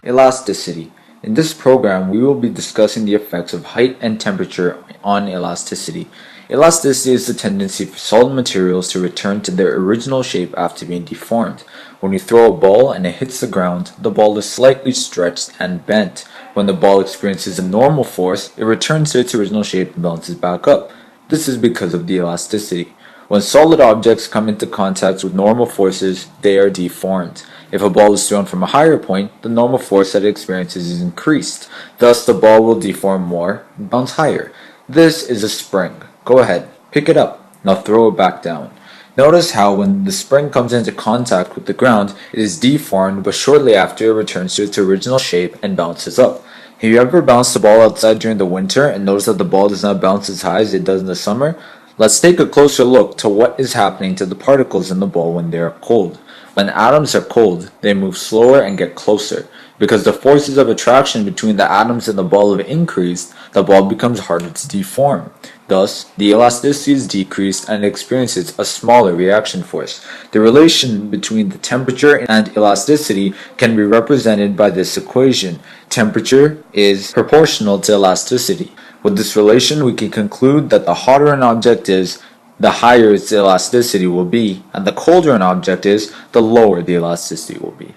Elasticity. In this program, we will be discussing the effects of height and temperature on elasticity. Elasticity is the tendency for solid materials to return to their original shape after being deformed. When you throw a ball and it hits the ground, the ball is slightly stretched and bent. When the ball experiences a normal force, it returns to its original shape and bounces back up. This is because of the elasticity. When solid objects come into contact with normal forces, they are deformed. If a ball is thrown from a higher point, the normal force that it experiences is increased. Thus, the ball will deform more and bounce higher. This is a spring. Go ahead, pick it up. Now throw it back down. Notice how when the spring comes into contact with the ground, it is deformed, but shortly after it returns to its original shape and bounces up. Have you ever bounced the ball outside during the winter and noticed that the ball does not bounce as high as it does in the summer? Let's take a closer look to what is happening to the particles in the ball when they are cold. When atoms are cold, they move slower and get closer. Because the forces of attraction between the atoms in the ball have increased, the ball becomes harder to deform. Thus, the elasticity is decreased and it experiences a smaller reaction force. The relation between the temperature and elasticity can be represented by this equation. Temperature is proportional to elasticity. With this relation, we can conclude that the hotter an object is, the higher its elasticity will be, and the colder an object is, the lower the elasticity will be.